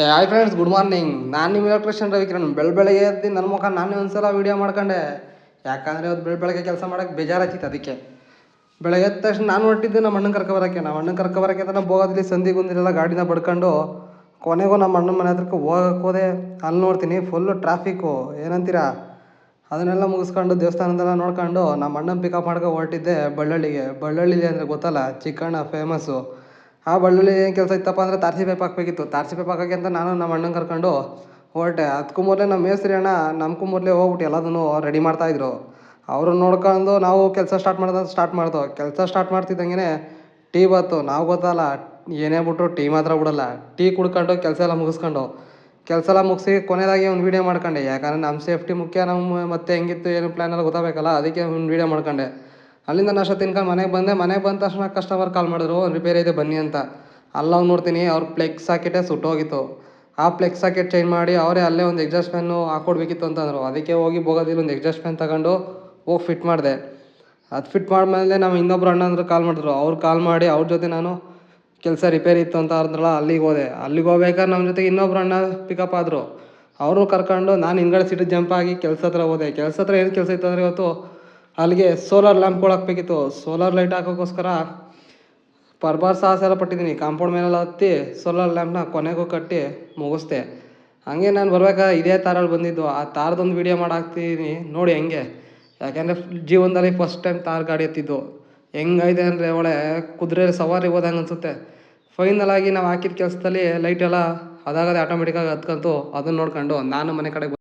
Hi friends, good morning. ನಾನು ನಿಮ್ಮ electrician Ravikiran. ಬೆಳಗ್ಗೆ ಎದ್ದು ನನ್ನ ಮುಖ ನಾನೇ ಒಂದ್ಸಲ ವೀಡಿಯೋ ಮಾಡ್ಕೊಂಡೆ. ಯಾಕಂದರೆ ಇವತ್ತು ಬೆಳಗ್ಗೆ ಕೆಲಸ ಮಾಡೋಕ್ಕೆ ಬೇಜಾರಾಗ್ತಿತ್ತು. ಅದಕ್ಕೆ ಬೆಳಗ್ಗೆ ಎದ್ದ ತಕ್ಷಣ ನಾನು ಹೊರಟಿದ್ದು ನಮ್ಮ ಅಣ್ಣನ ಕರ್ಕೊಬರೋಕ್ಕೆ. ಅಂತ ನಾವು ಬೋಗದಲ್ಲಿ ಸಂದಿಗುಂದಿಲೆಲ್ಲ ಗಾಡಿನ ಬಡ್ಕೊಂಡು ಕೊನೆಗೂ ನಮ್ಮ ಅಣ್ಣನ ಮನೆ ಹತ್ರಕ್ಕೆ ಹೋದೆ. ಅಲ್ಲಿ ನೋಡ್ತೀನಿ ಫುಲ್ಲು ಟ್ರಾಫಿಕ್ಕು. ಏನಂತೀರಾ? ಅದನ್ನೆಲ್ಲ ಮುಗಿಸ್ಕೊಂಡು ದೇವಸ್ಥಾನದೆಲ್ಲ ನೋಡ್ಕೊಂಡು ನಮ್ಮ ಅಣ್ಣನ ಪಿಕಪ್ ಮಾಡ್ಕೊಂಡು ಹೊರಟಿದ್ದೆ ಬಳ್ಳಳ್ಳಿಲಿ ಅಂದರೆ ಗೊತ್ತಲ್ಲ, ಚಿಕ್ಕಣ್ಣ ಫೇಮಸ್ಸು. ಆ ಬಳ್ಳಳ್ಳಿ ಏನು ಕೆಲಸ ಇತ್ತಪ್ಪ ಅಂದರೆ ತಾರಸಿ ಪೈಪ್ ಹಾಕಬೇಕಿತ್ತು. ತಾರಸಿ ಪೈಪ್ ಹಾಕೋಕ್ಕೆ ಅಂತ ನಾನು ನಮ್ಮ ಅಣ್ಣನ ಕರ್ಕೊಂಡು ಹೊರಟೆ. ಅದಕ್ಕೂ ಮೊದಲೇ ನಮ್ಮ ಮೇಸ್ತ್ರಿ ಅಣ್ಣ ನಮಗೂ ಮೊದಲೇ ಹೋಗ್ಬಿಟ್ಟು ಎಲ್ಲದನ್ನು ರೆಡಿ ಮಾಡ್ತಾಯಿದ್ರು. ಅವ್ರನ್ನ ನೋಡ್ಕೊಂಡು ನಾವು ಕೆಲಸ ಸ್ಟಾರ್ಟ್ ಮಾಡ್ತಿದ್ದಂಗೆ ಟೀ ಬಂತು. ನಾವು ಗೊತ್ತಲ್ಲ, ಏನೇ ಬಿಟ್ರು ಟೀ ಮಾತ್ರ ಬಿಡೋಲ್ಲ. ಟೀ ಕುಡ್ಕೊಂಡು ಕೆಲಸ ಎಲ್ಲ ಮುಗಿಸಿ ಕೊನೆಯದಾಗಿ ಒಂದು ವೀಡಿಯೋ ಮಾಡ್ಕೊಂಡೆ. ಯಾಕಂದರೆ ನಮ್ಮ ಸೇಫ್ಟಿ ಮುಖ್ಯ. ನಮ್ಮ ಮತ್ತೆ ಹೆಂಗಿತ್ತು ಏನು ಪ್ಲ್ಯಾನ್ ಎಲ್ಲ ಗೊತ್ತಾಗಬೇಕಲ್ಲ, ಅದಕ್ಕೆ ಒಂದು ವೀಡಿಯೋ ಮಾಡ್ಕೊಂಡೆ. ಅಲ್ಲಿಂದ ನಾಷ್ಟ ತಿನ್ಕೊಂಡು ಮನೆಗೆ ಬಂದ ತಕ್ಷಣ ಕಸ್ಟಮರ್ ಕಾಲ್ ಮಾಡಿದ್ರು, ರಿಪೇರಿ ಇದೆ ಬನ್ನಿ ಅಂತ. ಅಲ್ಲೋಗಿ ನೋಡ್ತೀನಿ ಅವ್ರ ಪ್ಲೆಗ್ ಸಾಕೆಟೇ ಸುಟ್ಟೋಗಿತ್ತು. ಆ ಪ್ಲೆಗ್ ಸಾಕೆಟ್ ಚೇಂಜ್ ಮಾಡಿ ಅವರೇ ಅಲ್ಲೇ ಒಂದು ಎಕ್ಸಾಸ್ಟ್ ಫ್ಯಾನು ಹಾಕ್ಕೊಡ್ಬೇಕಿತ್ತು ಅಂತಂದರು. ಅದಕ್ಕೆ ಹೋಗಿ ಬೋಗೋದಿಲ್ಲ ಒಂದು ಎಕ್ಸಾಸ್ಟ್ ಫ್ಯಾನ್ ತಗೊಂಡು ಹೋಗಿ ಫಿಟ್ ಮಾಡಿದೆ. ಅದು ಫಿಟ್ ಮಾಡಿದ್ಮೇಲೆ ನಮ್ಮ ಇನ್ನೊಬ್ಬರು ಅಣ್ಣಂದ್ರು ಕಾಲ್ ಮಾಡಿದ್ರು. ಅವ್ರು ಕಾಲ್ ಮಾಡಿ ಅವ್ರ ಜೊತೆ ನಾನು ಕೆಲಸ ರಿಪೇರಿ ಇತ್ತು ಅಂತ ಅಂದ್ರಲ್ಲ, ಅಲ್ಲಿಗೆ ಹೋಗ್ಬೇಕಾದ್ರೆ ನಮ್ಮ ಜೊತೆಗೆ ಇನ್ನೊಬ್ರು ಅಣ್ಣ ಪಿಕಪ್ ಆದರು. ಅವರು ಕರ್ಕೊಂಡು ನಾನು ಹಿಂದ್ಗಡೆ ಸೀಟಿಗೆ ಜಂಪ್ ಆಗಿ ಕೆಲಸ ಹತ್ರ ಹೋದೆ. ಏನು ಕೆಲಸ ಇತ್ತು ಅಂದರೆ ಇವತ್ತು ಅಲ್ಲಿಗೆ ಸೋಲಾರ್ ಲ್ಯಾಂಪ್ಗಳು ಹಾಕಬೇಕಿತ್ತು. ಸೋಲಾರ್ ಲೈಟ್ ಹಾಕೋಕ್ಕೋಸ್ಕರ ಸಾಹಸ ಎಲ್ಲ ಪಟ್ಟಿದ್ದೀನಿ. ಕಾಂಪೌಂಡ್ ಮೇಲೆಲ್ಲ ಹತ್ತಿ ಸೋಲಾರ್ ಲ್ಯಾಂಪ್ನ ಕೊನೆಗೂ ಕಟ್ಟಿ ಮುಗಿಸ್ದೆ. ಹಂಗೆ ನಾನು ಬರ್ಬೇಕಾದ್ರೆ ಇದೇ ತಾರಲ್ಲಿ ಬಂದಿದ್ದು. ಆ ತಾರದೊಂದು ವೀಡಿಯೋ ಹಾಕ್ತಿದ್ದೀನಿ ನೋಡಿ ಹೆಂಗೆ. ಯಾಕೆಂದರೆ ಜೀವನದಲ್ಲಿ ಫಸ್ಟ್ ಟೈಮ್ ತಾರ್ ಗಾಡಿ ಎತ್ತಿದ್ದು. ಹೆಂಗೈತೆ ಅಂದರೆ ಒಳ್ಳೆ ಕುದುರೆ ಸವಾರಿ ಹೋದಂಗೆ ಅನಿಸುತ್ತೆ. ಫೈನಲ್ ಆಗಿ ನಾವು ಹಾಕಿದ ಕೆಲಸದಲ್ಲಿ ಲೈಟ್ ಎಲ್ಲ ಅದಾಗದೆ ಆಟೋಮೆಟಿಕ್ಕಾಗಿ ಹತ್ಕೊಂತು. ಅದನ್ನು ನೋಡ್ಕೊಂಡು ನಾನು ಮನೆ ಕಡೆ